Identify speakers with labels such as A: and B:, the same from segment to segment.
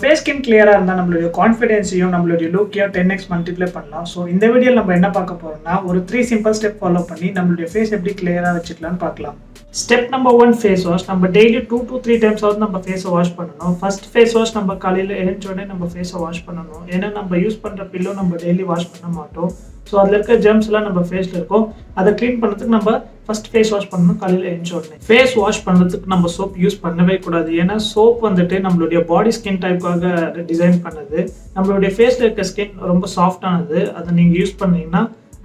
A: Face skin கிளியரா இருந்தா நம்மளுடைய கான்ஃபிடன்ஸையும் நம்மளுடைய லுக்கையும் 10x மல்டிப்ளை பண்ணலாம். ஸோ இந்த வீடியோவில் நம்ம என்ன பார்க்க போறோம்னா ஒரு 3 சிம்பிள் ஸ்டெப் ஃபாலோ பண்ணி நம்மளுடைய ஃபேஸ் எப்படி கிளியரா வச்சுக்கலாம்னு பார்க்கலாம். Step number 1 face wash. நம்ம டெய்லி 2 to 3 டைம்ஸ் ஆகுது நம்ம ஃபேஸை வாஷ் பண்ணணும். ஃபர்ஸ்ட் ஃபேஸ் வாஷ் நம்ம காலையில் எழுந்தோடனே நம்ம ஃபேஸை வாஷ் பண்ணணும். ஏன்னா நம்ம யூஸ் பண்ணுற பில்லோ நம்ம டெய்லி வாஷ் பண்ண மாட்டோம். ஸோ அதில் இருக்க ஜெர்ம்ஸ் எல்லாம் நம்ம ஃபேஸில் இருக்கும். அதை க்ளீன் பண்ணுறதுக்கு நம்ம ஃபர்ஸ்ட் ஃபேஸ் வாஷ் பண்ணணும் காலையில் எழுந்த உடனே. ஃபேஸ் வாஷ் பண்ணுறதுக்கு நம்ம சோப் யூஸ் பண்ணவே கூடாது. ஏன்னா சோப் வந்துட்டு நம்மளுடைய பாடி ஸ்கின் டைப்புக்காக டிசைன் பண்ணது. நம்மளுடைய ஃபேஸில் இருக்க ஸ்கின் ரொம்ப சாஃப்டானது. அதை நீங்கள் யூஸ் பண்ணீங்கன்னா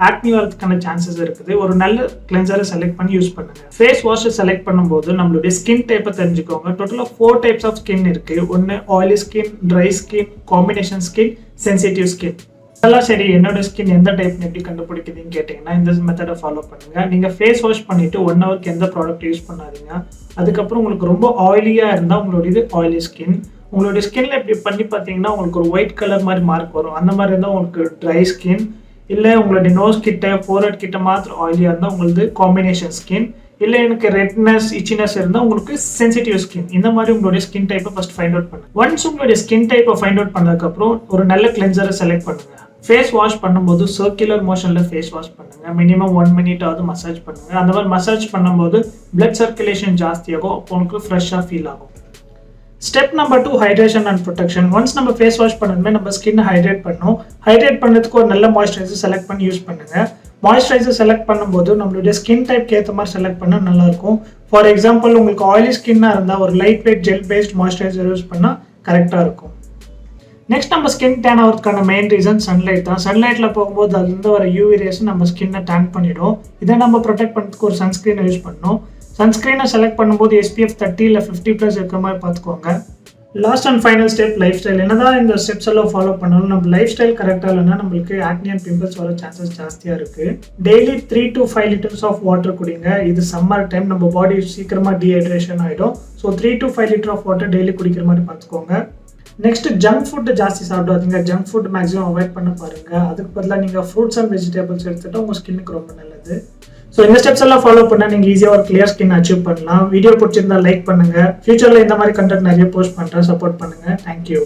A: ஆக்னி வரதுக்கான சான்சஸ் இருக்குது. ஒரு நல்ல கிளென்சரை செலக்ட் பண்ணி யூஸ் பண்ணுங்க. ஃபேஸ் வாஷை செலக்ட் பண்ணும்போது நம்மளுடைய ஸ்கின் டைப்பை தெரிஞ்சுக்கோங்க. டோட்டலாக 4 டைப்ஸ் ஆஃப் ஸ்கின் இருக்கு. ஒன்று oily skin, dry skin, combination skin, sensitive skin. அதெல்லாம் சரி, என்னோட ஸ்கின் எந்த டைப்னு எப்படி கண்டுபிடிக்குதுன்னு கேட்டிங்கன்னா இந்த மெத்தடை ஃபாலோ பண்ணுங்க. நீங்கள் ஃபேஸ் வாஷ் பண்ணிட்டு 1 ஹவருக்கு எந்த ப்ராடக்ட் யூஸ் பண்ணாதீங்க. அதுக்கப்புறம் உங்களுக்கு ரொம்ப ஆயிலியாக இருந்தால் உங்களுடைய ஆயிலி ஸ்கின், உங்களுடைய ஸ்கின்ல இப்படி பண்ணி பார்த்தீங்கன்னா உங்களுக்கு ஒரு ஒயிட் கலர் மாதிரி மார்க் வரும். அந்த மாதிரி இருந்தால் உங்களுக்கு ட்ரை ஸ்கின். இல்லை உங்களுடைய நோஸ் கிட்ட ஃபோர்ஹெட் கிட்ட மாத்திரம் ஆயிலியாக இருந்தால் உங்களுக்கு காம்பினேஷன் ஸ்கின். இல்லை எனக்கு ரெட்னஸ் இச்சினஸ் இருந்தால் உங்களுக்கு சென்சிட்டிவ் ஸ்கின். இந்த மாதிரி உங்களுடைய ஸ்கின் டைப்பை ஃபர்ஸ்ட் ஃபைண்ட் அவுட் பண்ணுங்க. ஒன்ஸ் உங்களுடைய ஸ்கின் டைப்பை ஃபைண்ட் அவுட் பண்ணதுக்கப்புறம் ஒரு நல்ல கிளென்சரை செலக்ட் பண்ணுங்க. ஃபேஸ் வாஷ் பண்ணும்போது சர்க்குலர் மோஷனில் ஃபேஸ் வாஷ் பண்ணுங்க. மினிமம் 1 minute ஆகுது மசாஜ் பண்ணுங்க. அந்த மாதிரி மசாஜ் பண்ணும்போது பிளட் சர்க்குலேஷன் ஜாஸ்தியாகும். அப்போ உங்களுக்கு ஃப்ரெஷ்ஷாக ஃபீல் ஆகும். Step number 2 hydration and protection. Once நம்ம ஃபேஸ் வாஷ் பண்ணதுமே நம்ம ஸ்கின்னை ஹைட்ரேட் பண்ணணும். ஹைட்ரேட் பண்ணுறதுக்கு ஒரு நல்ல மாய்ஸ்சரைசர் செலக்ட் பண்ணி யூஸ் பண்ணுங்க. மாய்ஸ்சரைசர் செலக்ட் பண்ணும்போது நம்மளுடைய ஸ்கின் டைப்க்கு ஏற்ற மாதிரி செலக்ட் பண்ணால் நல்லாயிருக்கும். ஃபார் எக்ஸாம்பிள் உங்களுக்கு ஆயிலி ஸ்கின்னாக இருந்தால் ஒரு light weight gel based moisturiser use பண்ணால் கரெக்டாக இருக்கும். நெக்ஸ்ட் நம்ம ஸ்கின் டேன் ஆகிறதுக்கான மெயின் ரீசன் சன்லைட் தான். சன்லைட்டில் போகும்போது அதுலேருந்து வர யூவி ரேஸ் நம்ம ஸ்கின்னை டேன் பண்ணிடும். இதை நம்ம ப்ரொடெக்ட் பண்ணுறதுக்கு ஒரு சன்ஸ்க்ரீனை யூஸ் பண்ணணும். சன்ஸ்க்ரீனை செலக்ட் பண்ணும்போது SPF 30 இல்லை 50+ இருக்கிற மாதிரி பார்த்துக்கோங்க. Last and final step life style. என்னதான் இந்த ஸ்டெப்ஸ் எல்லாம் ஃபாலோ பண்ணாலும் நம்ம லைஃப் ஸ்டைல் கரெக்டாக இல்லைன்னா நம்மளுக்கு ஆக்னி அண்ட் பிம்பிள்ஸ் வர சான்சஸ் ஜாஸ்தியாக இருக்குது. Daily 3 to 5 liters of water குடிங்க. இது சம்மர் டைம் நம்ம பாடி சீக்கிரமாக டீஹைட்ரேஷன் ஆகிடும். So 3 to 5 liters of water daily குடிக்கிற மாதிரி பார்த்துக்கோங்க. நெக்ஸ்ட் ஜங்க் ஃபுட் ஜாஸ்தி சாப்பிடாதீங்க. ஜங்க் ஃபுட் மேக்ஸிமம் அவாய்ட் பண்ண பாருங்க. அதுக்கு பதிலாக நீங்கள் ஃப்ரூட்ஸ் அண்ட் வெஜிடபிள்ஸ் எடுத்துகிட்டா உங்கள் ஸ்கின்னுக்கு ரொம்ப நல்லது. ஸோ இந்த ஸ்டெப்ஸ் எல்லாம் ஃபாலோ பண்ணால் நீங்கள் ஈஸியாக ஒரு கிளியர் ஸ்கின் அச்சீவ் பண்ணலாம். வீடியோ பிடிச்சிருந்தா லைக் பண்ணுங்க. ஃபியூச்சரில் இந்த மாதிரி கண்டென்ட் நிறைய போஸ்ட் பண்ணுறேன். சப்போர்ட் பண்ணுங்க. தேங்க்யூ.